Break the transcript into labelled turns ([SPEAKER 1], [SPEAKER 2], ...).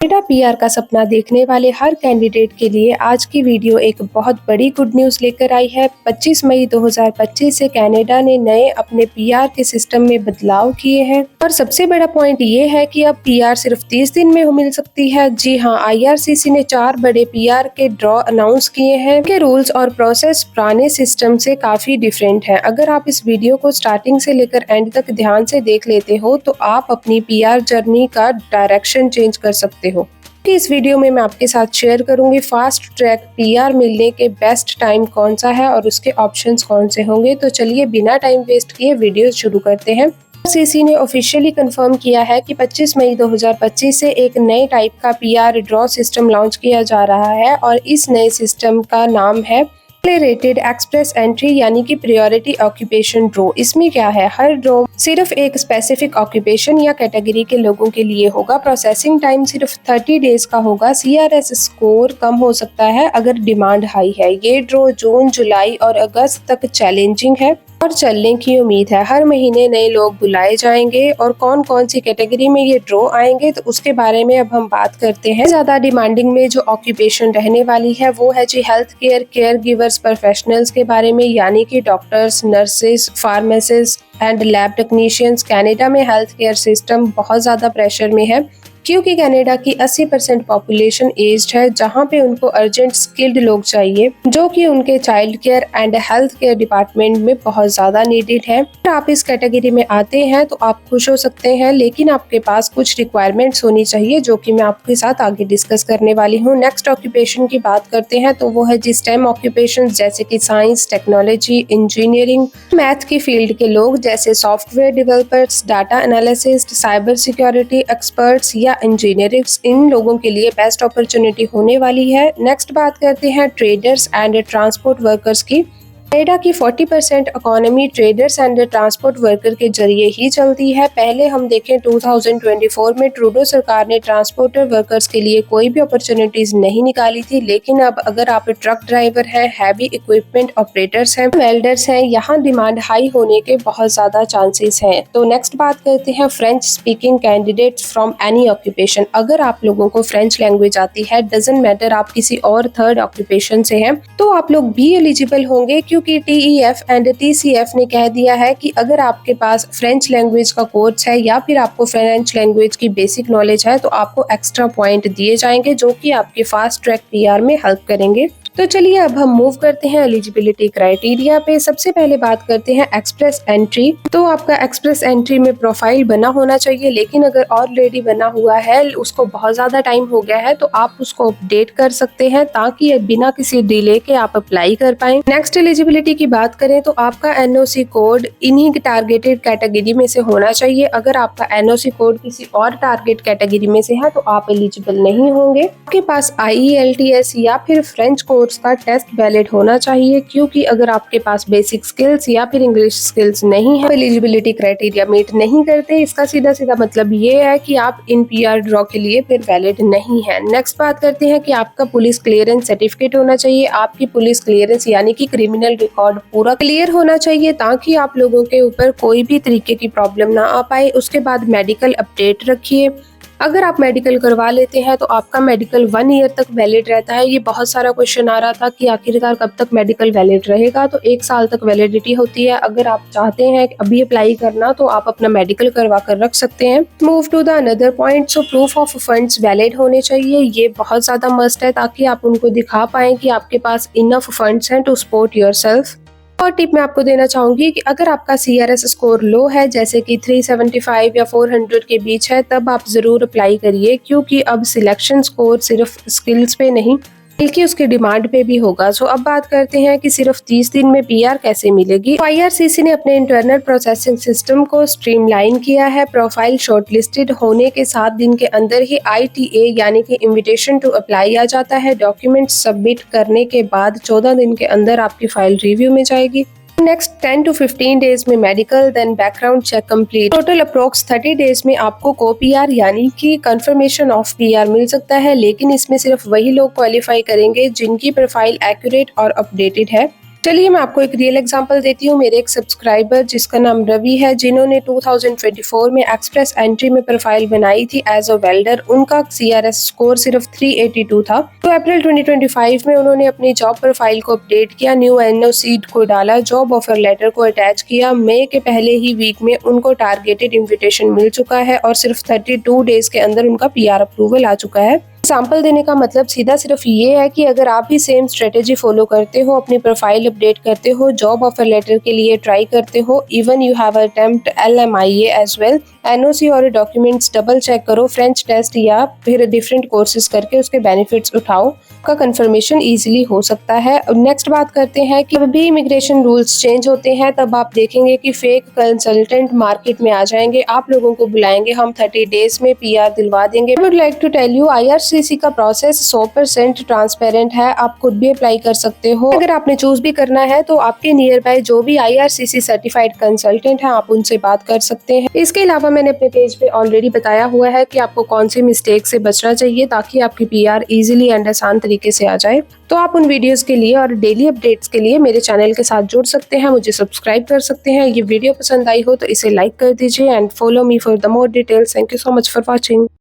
[SPEAKER 1] Canada PR का सपना देखने वाले हर कैंडिडेट के लिए आज की वीडियो एक बहुत बड़ी गुड न्यूज़ लेकर आई है। 25 मई 2025 से कनाडा ने नए अपने पीआर के सिस्टम में बदलाव किए हैं और सबसे बड़ा पॉइंट ये है कि अब पीआर सिर्फ 30 दिन में मिल सकती है। जी हाँ, आईआरसीसी ने 4 बड़े पीआर के ड्रॉ अनाउंस किए हैं। इनके रूल्स और प्रोसेस पुराने सिस्टम से काफी डिफरेंट है। अगर आप इस वीडियो को स्टार्टिंग से लेकर एंड तक ध्यान से देख लेते हो तो आप अपनी पीआर जर्नी का डायरेक्शन चेंज कर सकते हो। कि इस वीडियो में मैं आपके साथ शेयर करूंगी फास्ट ट्रैक पीआर मिलने के बेस्ट टाइम कौन सा है और उसके ऑप्शंस कौन से होंगे। तो चलिए बिना टाइम वेस्ट किए वीडियो शुरू करते हैं। आईआरसीसी ने ऑफिशियली कंफर्म किया है कि 25 मई 2025 से एक नए टाइप का पीआर ड्रॉ सिस्टम लॉन्च किया जा रहा है और इस नए सिस्टम का नाम है एक्सेलरेटेड एक्सप्रेस एंट्री यानी कि प्रायोरिटी ऑक्यूपेशन ड्रॉ। इसमें क्या है, हर ड्रॉ सिर्फ एक स्पेसिफिक ऑक्यूपेशन या कैटेगरी के लोगों के लिए होगा। प्रोसेसिंग टाइम सिर्फ 30 डेज का होगा। सीआरएस स्कोर कम हो सकता है अगर डिमांड हाई है। ये ड्रॉ जून, जुलाई और अगस्त तक चैलेंजिंग है और चलने की उम्मीद है। हर महीने नए लोग बुलाए जाएंगे और कौन कौन सी कैटेगरी में ये ड्रॉ आएंगे तो उसके बारे में अब हम बात करते हैं। ज्यादा डिमांडिंग में जो ऑक्यूपेशन रहने वाली है वो है जी हेल्थ केयर गिवर्स प्रोफेशनल्स के बारे में, यानी कि doctors, nurses, pharmacist and lab technicians. Canada में हेल्थ केयर सिस्टम बहुत ज्यादा प्रेशर में है क्योंकि कनाडा की 80% पॉपुलेशन एज्ड है, जहां पे उनको अर्जेंट स्किल्ड लोग चाहिए जो कि उनके child care and health care department में बहुत ज्यादा नीडेड है। अगर आप इस कैटेगरी में आते हैं तो आप खुश हो सकते हैं, लेकिन आपके पास कुछ रिक्वायरमेंट्स होनी चाहिए जो कि मैं आपके साथ आगे डिस्कस करने वाली हूँ। नेक्स्ट ऑक्यूपेशन की बात करते हैं तो वो है जी स्टेम ऑक्यूपेशन, जैसे कि साइंस, टेक्नोलॉजी, इंजीनियरिंग, मैथ की फील्ड के लोग जैसे software developers, data analyst, cyber security experts या इंजीनियरिंग्स। इन लोगों के लिए बेस्ट अपॉर्चुनिटी होने वाली है। नेक्स्ट बात करते हैं ट्रेडर्स एंड ट्रांसपोर्ट वर्कर्स की। कनाडा की 40% economy traders and transport worker के जरिए ही चलती है। पहले हम देखें 2024 में ट्रूडो सरकार ने ट्रांसपोर्टर वर्कर्स के लिए कोई भी अपॉर्चुनिटीज नहीं निकाली थी, लेकिन अब अगर आप ट्रक ड्राइवर हैं, हैवी इक्विपमेंट ऑपरेटर्स हैं, वेल्डर्स हैं, यहाँ डिमांड हाई होने के बहुत ज्यादा चांसेस हैं। तो नेक्स्ट बात करते हैं French speaking candidates from any occupation. अगर आप लोगों को फ्रेंच लैंग्वेज आती है, डजंट मैटर आप किसी और थर्ड ऑक्यूपेशन से हैं, तो आप लोग भी एलिजिबल होंगे क्योंकि टीईएफ एंड टीसीएफ ने कह दिया है कि अगर आपके पास फ्रेंच लैंग्वेज का कोर्स है या फिर आपको फ्रेंच लैंग्वेज की बेसिक नॉलेज है तो आपको एक्स्ट्रा पॉइंट दिए जाएंगे जो कि आपके फास्ट ट्रैक पीआर में हेल्प करेंगे। तो चलिए अब हम मूव करते हैं एलिजिबिलिटी क्राइटेरिया पे। सबसे पहले बात करते हैं एक्सप्रेस एंट्री। तो आपका एक्सप्रेस एंट्री में प्रोफाइल बना होना चाहिए, लेकिन अगर ऑलरेडी बना हुआ है, उसको बहुत ज्यादा टाइम हो गया है, तो आप उसको अपडेट कर सकते हैं ताकि बिना किसी डिले के आप अप्लाई कर पाए। नेक्स्ट एलिजिबिलिटी की बात करें तो आपका एनओसी कोड इन्हीं टारगेटेड कैटेगरी में से होना चाहिए। अगर आपका एनओसी कोड किसी और टारगेट कैटेगरी में से है तो आप एलिजिबल नहीं होंगे। आपके पास IELTS या फिर फ्रेंच कोर्स का टेस्ट वैलिड होना चाहिए, क्योंकि अगर आपके पास बेसिक स्किल्स या फिर इंग्लिश स्किल्स नहीं है, एलिजिबिलिटी क्राइटेरिया मीट नहीं करते। इसका सीधा सीधा मतलब ये है कि आप इन पीआर ड्रॉ के लिए फिर वैलिड नहीं है। नेक्स्ट बात करते हैं कि आपका पुलिस क्लियरेंस सर्टिफिकेट होना चाहिए। आपकी पुलिस क्लियरेंस यानी कि क्रिमिनल रिकॉर्ड पूरा क्लियर होना चाहिए ताकि आप लोगों के ऊपर कोई भी तरीके की प्रॉब्लम ना आ पाए। उसके बाद मेडिकल अपडेट रखिए। अगर आप मेडिकल करवा लेते हैं तो आपका मेडिकल 1 ईयर तक वैलिड रहता है। ये बहुत सारा क्वेश्चन आ रहा था कि आखिरकार कब तक मेडिकल वैलिड रहेगा, तो 1 साल तक वैलिडिटी होती है। अगर आप चाहते हैं अभी अप्लाई करना तो आप अपना मेडिकल करवा कर रख सकते हैं। Move to the another point. So proof of funds valid होने चाहिए। ये बहुत ज्यादा मस्ट है ताकि आप उनको दिखा पाए कि आपके पास इनफ फंड्स हैं टू सपोर्ट योरसेल्फ। और टिप मैं आपको देना चाहूंगी कि अगर आपका सीआरएस स्कोर लो है, जैसे कि 375 या 400 के बीच है, तब आप जरूर अप्लाई करिए, क्योंकि अब सिलेक्शन स्कोर सिर्फ स्किल्स पे नहीं बल्कि उसकी डिमांड पे भी होगा। सो अब बात करते हैं कि सिर्फ 30 दिन में पीआर कैसे मिलेगी। आईआरसीसी ने अपने इंटरनल प्रोसेसिंग सिस्टम को स्ट्रीमलाइन किया है। प्रोफाइल शॉर्टलिस्टेड होने के 7 दिन के अंदर ही ITA यानी कि इनविटेशन टू अप्लाई आ जाता है। डॉक्यूमेंट सबमिट करने के बाद 14 दिन के अंदर आपकी फाइल रिव्यू में जाएगी। नेक्स्ट 10 to 15 डेज में medical, then background check complete. Total approx 30 days में आपको को पीआर यानी कि कंफर्मेशन ऑफ पीआर मिल सकता है, लेकिन इसमें सिर्फ वही लोग क्वालिफाई करेंगे जिनकी प्रोफाइल एक्यूरेट और अपडेटेड है। चलिए मैं आपको एक रियल एग्जांपल देती हूँ। मेरे एक सब्सक्राइबर जिसका नाम रवि है, जिन्होंने 2024 में एक्सप्रेस एंट्री में प्रोफाइल बनाई थी एज अ वेल्डर। उनका CRS स्कोर सिर्फ 382 था। तो अप्रैल 2025 में उन्होंने अपनी जॉब प्रोफाइल को अपडेट किया, न्यू NO को डाला, जॉब ऑफर लेटर को अटैच किया। मई के पहले ही वीक में उनको टारगेटेड इन्विटेशन मिल चुका है और सिर्फ 32 डेज के अंदर उनका PR अप्रूवल आ चुका है। एग्जाम्पल देने का मतलब सीधा सिर्फ ये है कि अगर आप भी सेम स्ट्रेटेजी फॉलो करते हो, अपनी प्रोफाइल अपडेट करते हो, जॉब ऑफर लेटर के लिए ट्राई करते हो, even you have attempt LMIA as well, NOC और डॉक्यूमेंट्स डबल चेक करो, फ्रेंच टेस्ट या फिर डिफरेंट कोर्सेज करके उसके बेनिफिट्स उठाओ, का कंफर्मेशन इजीली हो सकता है। नेक्स्ट बात करते हैं कि जब भी इमिग्रेशन रूल्स चेंज होते हैं तब आप देखेंगे कि फेक कंसल्टेंट मार्केट में आ जाएंगे, आप लोगों को बुलाएंगे, हम 30 डेज में PR दिलवा देंगे। I would like to tell you IRCC का प्रोसेस 100% ट्रांसपेरेंट है, आप खुद भी अप्लाई कर सकते हो। अगर आपने चूज भी करना है तो आपके नियर बाय जो भी IRCC सर्टिफाइड कंसल्टेंट है आप उनसे बात कर सकते हैं। इसके अलावा मैंने अपने पेज पे ऑलरेडी बताया हुआ है कि आपको कौन सी मिस्टेक से बचना चाहिए ताकि आपकी PR इजीली एंड आसान तरीके से आ जाए। तो आप उन वीडियोस के लिए और डेली अपडेट्स के लिए मेरे चैनल के साथ जुड़ सकते हैं, मुझे सब्सक्राइब कर सकते हैं। ये वीडियो पसंद आई हो तो इसे लाइक कर दीजिए and follow me for the more details. Thank you so much for watching.